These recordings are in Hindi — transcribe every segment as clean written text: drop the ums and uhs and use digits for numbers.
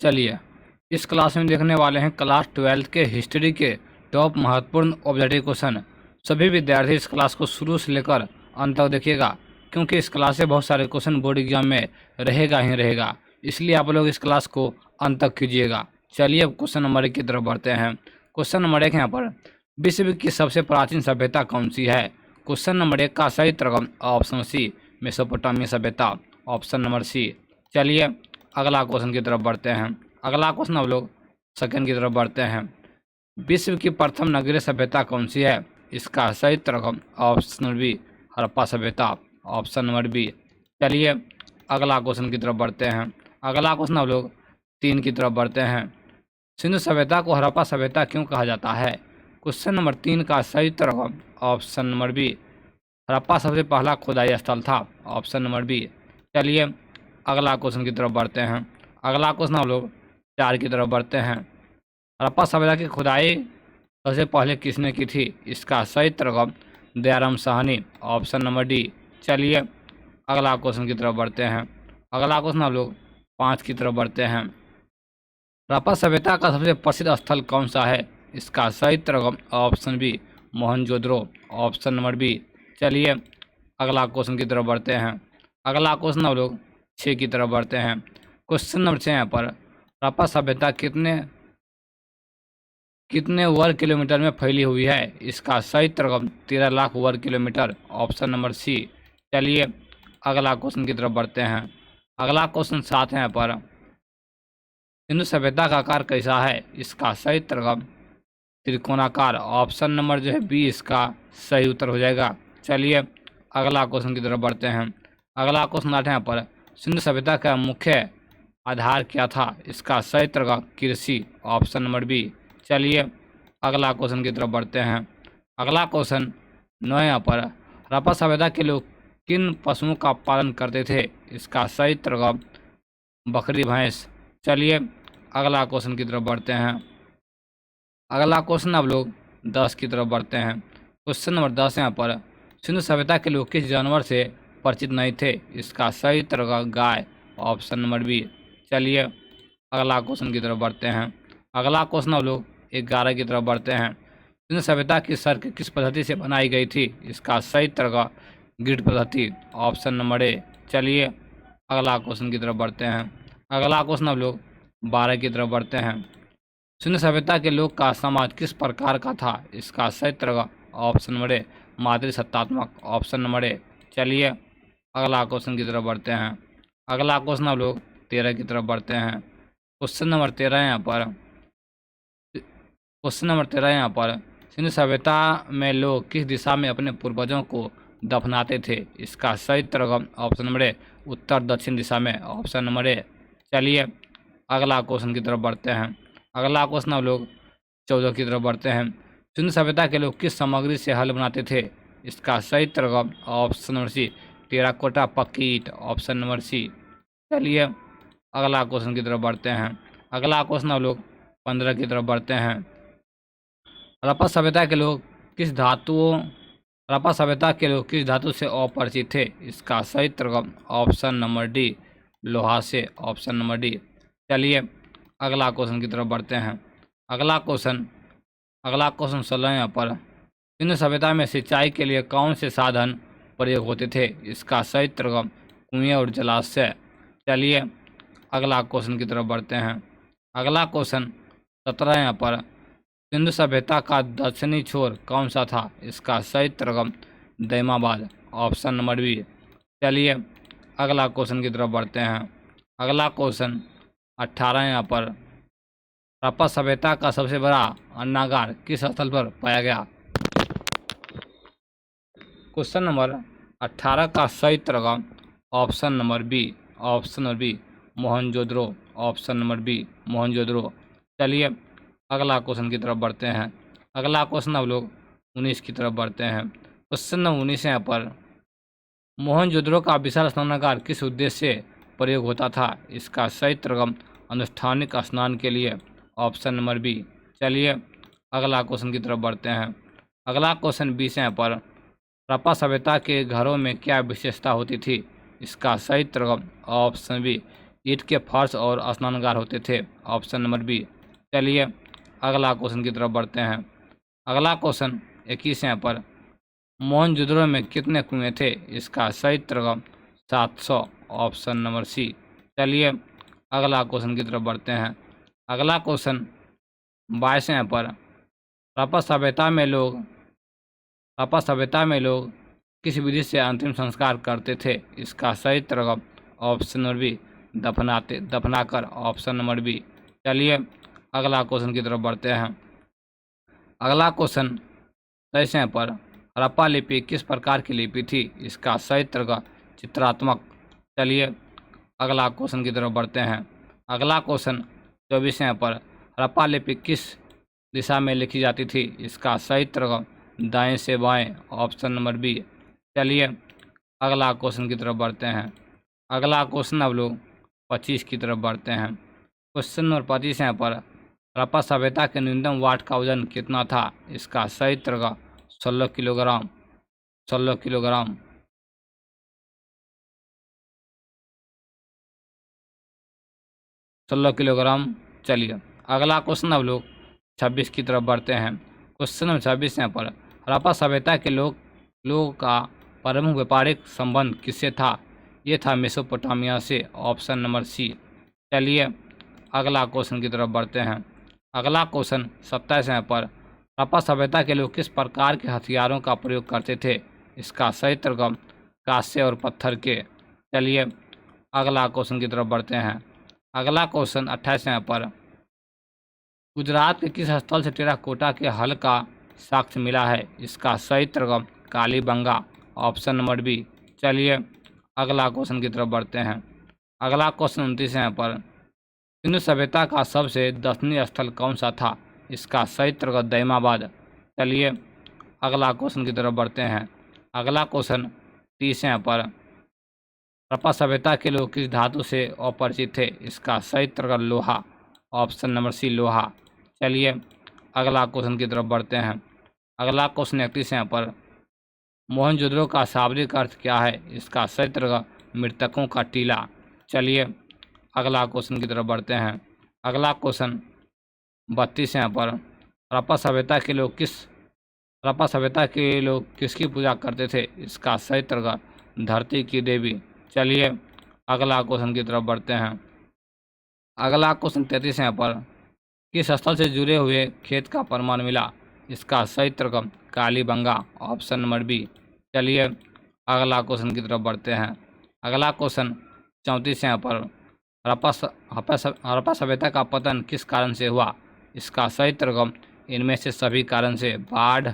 चलिए इस क्लास में देखने वाले हैं क्लास 12 के हिस्ट्री के टॉप महत्वपूर्ण ऑब्जेक्टिव क्वेश्चन। सभी विद्यार्थी इस क्लास को शुरू से लेकर अंत तक देखिएगा, क्योंकि इस क्लास से बहुत सारे क्वेश्चन बोर्ड एग्जाम में रहेगा ही रहेगा, इसलिए आप लोग इस क्लास को अंत तक कीजिएगा। चलिए अब क्वेश्चन नंबर 1 की तरफ बढ़ते हैं। क्वेश्चन नंबर 1 यहाँ पर, विश्व की सबसे प्राचीन सभ्यता कौन सी है? क्वेश्चन नंबर 1 का सही उत्तर ऑप्शन सी मेसोपोटामिया सभ्यता, ऑप्शन नंबर सी। चलिए अगला क्वेश्चन की तरफ बढ़ते हैं। अगला क्वेश्चन हम लोग सेकंड की तरफ बढ़ते हैं। विश्व की प्रथम नगरीय सभ्यता कौन सी है? इसका सही उत्तर ऑप्शन नंबर बी हड़प्पा सभ्यता, ऑप्शन नंबर बी। चलिए अगला क्वेश्चन की तरफ बढ़ते हैं। अगला क्वेश्चन हम लोग 3 की तरफ बढ़ते हैं। सिंधु सभ्यता को हड़प्पा सभ्यता क्यों कहा जाता है? क्वेश्चन नंबर 3 का सही उत्तर ऑप्शन नंबर बी हड़प्पा सबसे पहला खुदाई स्थल था, ऑप्शन नंबर बी। चलिए अगला क्वेश्चन की तरफ बढ़ते हैं। अगला क्वेश्चन हम लोग 4 की तरफ बढ़ते हैं। हड़प्पा सभ्यता की खुदाई सबसे पहले किसने की थी? इसका सही उत्तर Dayaram Sahni, option number D. चलिए अगला क्वेश्चन की तरफ बढ़ते हैं। अगला क्वेश्चन हम लोग 5 की तरफ बढ़ते हैं। हड़प्पा सभ्यता का सबसे प्रसिद्ध स्थल कौन सा है? इसका सही उत्तर option B Mohenjodaro, option number B. चलिए अगला क्वेश्चन की तरफ बढ़ते हैं। अगला क्वेश्चन हम लोग 6 की तरफ बढ़ते हैं। क्वेश्चन नंबर 6 यहाँ पर, हड़प्पा सभ्यता कितने वर्ग किलोमीटर में फैली हुई है? इसका सही उत्तर 13 लाख वर्ग किलोमीटर, ऑप्शन नंबर सी। चलिए अगला क्वेश्चन की तरफ बढ़ते हैं। अगला क्वेश्चन 7 है यहाँ पर, सिंधु सभ्यता का आकार कैसा है? इसका सही उत्तर त्रिकोणाकार, ऑप्शन नंबर जो है बी इसका सही उत्तर हो जाएगा। चलिए अगला क्वेश्चन की तरफ बढ़ते हैं। अगला क्वेश्चन 8 है यहाँ पर, सिंधु सभ्यता का मुख्य आधार क्या था? इसका सही उत्तर कृषि, ऑप्शन नंबर बी। चलिए अगला क्वेश्चन की तरफ बढ़ते हैं। अगला क्वेश्चन 9 यहाँ पर, हड़प्पा सभ्यता के लोग किन पशुओं का पालन करते थे? इसका सही उत्तर बकरी भैंस। चलिए अगला क्वेश्चन की तरफ बढ़ते हैं। अगला क्वेश्चन अब लोग 10 की तरफ बढ़ते हैं। क्वेश्चन नंबर 10 यहाँ पर, सिंधु सभ्यता के लोग किस जानवर से परिचित नहीं थे? इसका सही उत्तर गाय, ऑप्शन नंबर बी। चलिए अगला क्वेश्चन की तरफ बढ़ते हैं। अगला क्वेश्चन अब लोग 11 की तरफ बढ़ते हैं। सिंधु सभ्यता की सड़क किस पद्धति से बनाई गई थी? इसका सही उत्तर ग्रिड पद्धति, ऑप्शन नंबर ए। चलिए अगला क्वेश्चन की तरफ बढ़ते हैं। अगला क्वेश्चन अब लोग 12 की तरफ बढ़ते हैं। सिंधु सभ्यता के लोग का समाज किस प्रकार का था? इसका सही उत्तर ऑप्शन नंबर ए मातृसत्तात्मक, ऑप्शन नंबर ए। चलिए अगला क्वेश्चन की तरफ बढ़ते हैं। अगला क्वेश्चन अब लोग 13 की तरफ बढ़ते हैं। क्वेश्चन नंबर 13 यहाँ पर, सिंधु सभ्यता में लोग किस दिशा में अपने पूर्वजों को दफनाते थे? इसका सही उत्तर ऑप्शन नंबर ए उत्तर दक्षिण दिशा में, ऑप्शन नंबर ए। चलिए अगला क्वेश्चन की तरफ बढ़ते हैं। अगला क्वेश्चन हम लोग 14 की तरफ बढ़ते हैं। सिंधु सभ्यता के लोग किस सामग्री से हल बनाते थे? इसका सही उत्तर ऑप्शन नंबर सी टेराकोटा पक्की ईंट, ऑप्शन नंबर सी। चलिए अगला क्वेश्चन की तरफ बढ़ते हैं। अगला क्वेश्चन हम लोग 15 की तरफ बढ़ते हैं। हड़प्पा सभ्यता के लोग किस धातु से अपरिचित थे? इसका सही उत्तर ऑप्शन नंबर डी लोहा से, ऑप्शन नंबर डी। चलिए अगला क्वेश्चन की तरफ बढ़ते हैं। अगला क्वेश्चन 16 यहाँ पर, सिंधु सभ्यता में सिंचाई के लिए कौन से साधन प्रयोग होते थे? इसका सही उत्तर कुएं और जलाशय। चलिए अगला क्वेश्चन की तरफ बढ़ते हैं। अगला क्वेश्चन 17 यहाँ पर, सिंधु सभ्यता का दक्षिणी छोर कौन सा था? इसका सही उत्तर दैमाबाद, ऑप्शन नंबर बी। चलिए अगला क्वेश्चन की तरफ बढ़ते हैं। अगला क्वेश्चन 18 यहाँ पर, हड़प्पा सभ्यता का सबसे बड़ा अन्नागार किस स्थल पर पाया गया? क्वेश्चन नंबर 18 का सही उत्तर option number B Mohenjodaro, option number B Mohenjodaro. चलिए अगला क्वेश्चन की तरफ बढ़ते हैं। अगला क्वेश्चन अब लोग 19 की तरफ बढ़ते हैं। क्वेश्चन नंबर 19 यहाँ पर, मोहनजोदड़ो का विशाल स्नानागार किस उद्देश्य से प्रयोग होता था? इसका सही उत्तर अनुष्ठानिक स्नान के लिए, ऑप्शन नंबर बी। चलिए अगला क्वेश्चन की तरफ बढ़ते हैं। अगला क्वेश्चन 20 यहाँ पर, हड़प्पा सभ्यता के घरों में क्या विशेषता होती थी? इसका सही उत्तर ऑप्शन बी ईंट के फर्श और स्नानगार होते थे। Option number B. चलिए अगला क्वेश्चन की तरफ बढ़ते हैं। अगला क्वेश्चन 21 यहाँ पर, मोहनजोदड़ो में कितने कुएं थे? इसका सही उत्तर 700। Option number C. चलिए अगला क्वेश्चन की तरफ बढ़ते हैं। अगला क्वेश्चन 22 यहाँ पर, हड़प्पा सभ्यता में लोग किस विधि से अंतिम संस्कार करते थे? इसका सही उत्तर ऑप्शन नंबर बी, दफनाकर। Option number B. चलिए अगला क्वेश्चन की तरफ बढ़ते हैं। अगला क्वेश्चन 23 यहाँ पर, हड़प्पा लिपि किस प्रकार की लिपि थी? इसका सही उत्तर चित्रात्मक। चलिए अगला क्वेश्चन की तरफ बढ़ते हैं। अगला क्वेश्चन 24 यहाँ पर, हड़प्पा लिपि किस दिशा में लिखी जाती थी? इसका सही उत्तर दाएं से बाएं। Option number B. चलिए अगला क्वेश्चन की तरफ बढ़ते हैं। अगला क्वेश्चन अब लोग 25 की तरफ बढ़ते हैं। क्वेश्चन नंबर 25 यहाँ पर, हड़प्पा सभ्यता के न्यूनतम वाट का वजन कितना था? इसका सही उत्तर 16 किलोग्राम। 16 किलोग्राम। चलिए अगला क्वेश्चन अब लोग 26 की तरफ बढ़ते हैं। क्वेश्चन नंबर 26 यहाँ पर, हड़प्पा सभ्यता के लोगों का प्रमुख व्यापारिक संबंध किससे था? ये था मेसोपोटामिया से। Option number C. चलिए अगला क्वेश्चन की तरफ बढ़ते हैं। अगला क्वेश्चन 27 यहाँ पर, हड़प्पा सभ्यता के लोग किस प्रकार के हथियारों का प्रयोग करते थे? इसका सही उत्तर कांसे और पत्थर के। चलिए अगला क्वेश्चन की तरफ बढ़ते हैं। अगला क्वेश्चन 28 यहाँ पर, गुजरात के किस स्थल से टेराकोटा के हल का साक्ष्य मिला है? इसका सही उत्तर कालीबंगा। Option number B. चलिए अगला क्वेश्चन की तरफ बढ़ते हैं। अगला क्वेश्चन 29 यहाँ पर, सिंधु सभ्यता का सबसे दर्शनीय स्थल कौन सा था? इसका सही उत्तर दैमाबाद। चलिए अगला क्वेश्चन की तरफ बढ़ते हैं। अगला क्वेश्चन 30 यहाँ पर, हड़प्पा सभ्यता के लोग किस धातु से अपरिचित थे? इसका सही उत्तर लोहा। ऑप्शन नंबर सी, लोहा। चलिए अगला क्वेश्चन की तरफ बढ़ते हैं। अगला क्वेश्चन 31 यहाँ पर, मोहनजोदड़ो का शाब्दिक अर्थ क्या है? इसका सही उत्तर मृतकों का टीला। चलिए अगला क्वेश्चन की तरफ बढ़ते हैं। अगला क्वेश्चन 32 यहाँ पर, हड़प्पा सभ्यता के लोग किसकी पूजा करते थे? इसका सही उत्तर धरती की देवी। चलिए अगला क्वेश्चन की तरफ बढ़ते हैं। अगला क्वेश्चन 33 यहाँ पर, किस स्थल से जुड़े हुए खेत का प्रमाण मिला? इसका सही उत्तर कालीबंगा। Option number B. चलिए अगला क्वेश्चन की तरफ बढ़ते हैं। अगला क्वेश्चन 34 यहाँ पर, हड़प्पा सभ्यता का पतन किस कारण से हुआ? इसका सही उत्तर इनमें से सभी कारण से, बाढ़,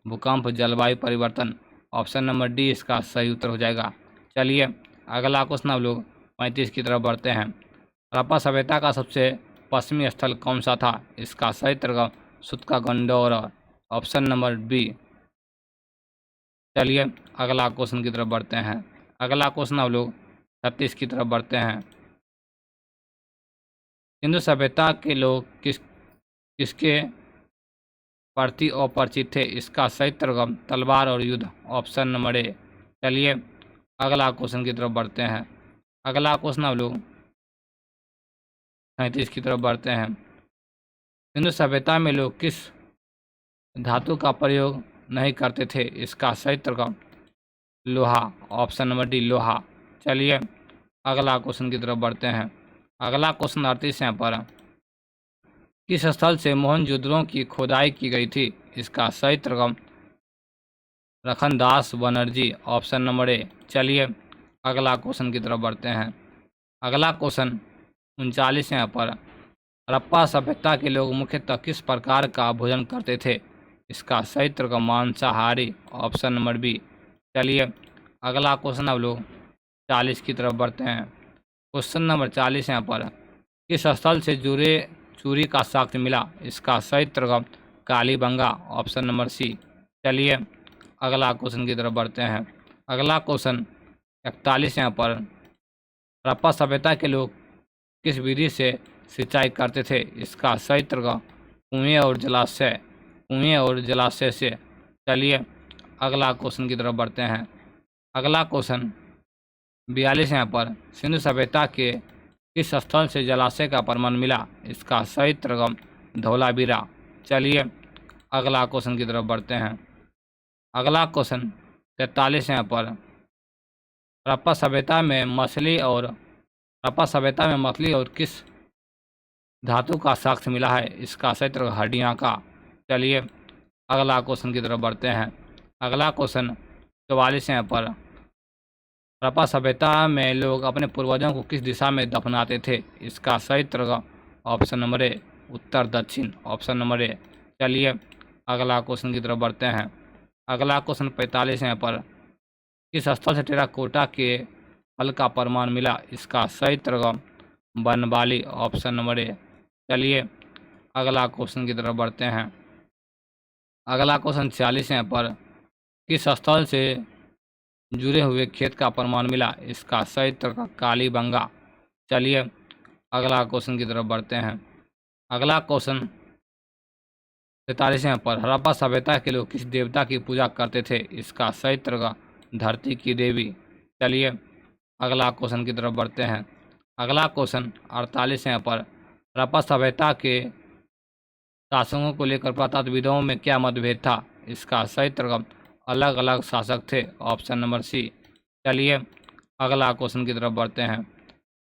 भूकंप, जलवायु परिवर्तन। ऑप्शन नंबर डी इसका सही उत्तर हो जाएगा। चलिए अगला क्वेश्चन हम लोग 35 की तरफ बढ़ते हैं। हड़प्पा सभ्यता का सबसे पश्चिमी स्थल कौन सा था? इसका सही उत्तर Sutkagen Dor. Option number B. चलिए अगला क्वेश्चन की तरफ बढ़ते हैं। अगला क्वेश्चन हम लोग 36 की तरफ बढ़ते हैं। सिंधु सभ्यता के लोग किसके प्रति अपरिचित थे? इसका सही उत्तर तलवार और युद्ध। Option number A. चलिए अगला क्वेश्चन की तरफ बढ़ते हैं। अगला क्वेश्चन हम लोग 37 की तरफ बढ़ते हैं। सिंधु सभ्यता में लोग किस धातु का प्रयोग नहीं करते थे? इसका सही उत्तर लोहा। ऑप्शन नंबर डी, लोहा। चलिए अगला क्वेश्चन की तरफ बढ़ते हैं। अगला क्वेश्चन 38 यहाँ पर, किस स्थल से मोहनजोदड़ो की खोदाई की गई थी? इसका सही उत्तर Rakhaldas Banerji. Option number A. चलिए अगला क्वेश्चन की तरफ बढ़ते हैं। अगला क्वेश्चन 39 यहाँ पर, हड़प्पा सभ्यता के लोग मुख्यतः किस प्रकार का भोजन करते थे? इसका सही उत्तर मांसाहारी। Option number B. चलिए अगला क्वेश्चन अब लोग 40 की तरफ बढ़ते हैं। क्वेश्चन नंबर 40 यहाँ पर, किस स्थल से जुड़े चूरी का साक्ष्य मिला? इसका सही उत्तर कालीबंगा। Option number C. चलिए अगला क्वेश्चन की तरफ बढ़ते हैं। अगला क्वेश्चन 41 यहाँ पर, हड़प्पा सभ्यता के लोग किस विधि से सिंचाई करते थे? इसका सही उत्तर कुएं और जलाशय से। चलिए अगला क्वेश्चन की तरफ बढ़ते हैं। अगला क्वेश्चन 42 यहाँ पर, सिंधु सभ्यता के किस स्थल से जलाशय का प्रमाण मिला? इसका सही उत्तर धौलावीरा। चलिए अगला क्वेश्चन की तरफ बढ़ते हैं। अगला क्वेश्चन 43 यहाँ पर हड़प्पा सभ्यता में मछली और किस धातु का साक्ष्य मिला है? इसका सही उत्तर हड्डियाँ का। चलिए अगला क्वेश्चन की तरफ बढ़ते हैं। अगला क्वेश्चन 44 यहाँ पर हड़प्पा सभ्यता में लोग अपने पूर्वजों को किस दिशा में दफनाते थे? इसका सही उत्तर ऑप्शन नंबर ए उत्तर दक्षिण, ऑप्शन नंबर ए। चलिए अगला क्वेश्चन की तरफ बढ़ते हैं। अगला क्वेश्चन 45 यहाँ पर किस स्थल से टेराकोटा के फल का प्रमाण मिला? इसका सही उत्तर बनवाली, ऑप्शन नंबर ए। चलिए अगला क्वेश्चन की तरफ बढ़ते हैं। अगला क्वेश्चन 46 यहाँ पर किस स्थल से जुड़े हुए खेत का प्रमाण मिला? इसका सही उत्तर कालीबंगा। चलिए अगला क्वेश्चन की तरफ बढ़ते हैं। अगला क्वेश्चन 43 यहाँ पर हड़प्पा सभ्यता के लोग किस देवता की पूजा करते थे? इसका सही उत्तर धरती की देवी। चलिए अगला क्वेश्चन की तरफ बढ़ते हैं। अगला क्वेश्चन 48 यहाँ पर हड़प्पा सभ्यता के शासकों को लेकर पुरातत्वविदों में क्या मतभेद था? इसका सही उत्तर अलग अलग शासक थे, ऑप्शन नंबर सी। चलिए अगला क्वेश्चन की तरफ बढ़ते हैं।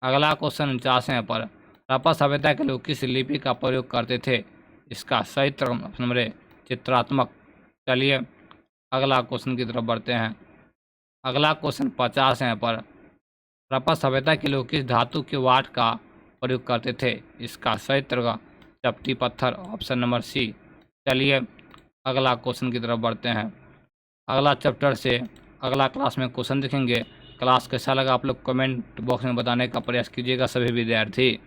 अगला क्वेश्चन 49 यहाँ पर हड़प्पा सभ्यता के लोग किस लिपि का प्रयोग करते थे? इसका सही उत्तर ऑप्शन नंबर ए चित्रात्मक। चलिए अगला क्वेश्चन की तरफ बढ़ते हैं। अगला क्वेश्चन 50 यहाँ पर हड़प्पा सभ्यता के लोग किस धातु के वाट का प्रयोग करते थे? इसका सही उत्तर चपटी पत्थर, ऑप्शन नंबर सी। चलिए अगला क्वेश्चन की तरफ बढ़ते हैं। अगला चैप्टर से अगला क्लास में क्वेश्चन देखेंगे। क्लास कैसा लगा आप लोग कमेंट बॉक्स में बताने का प्रयास कीजिएगा सभी विद्यार्थी।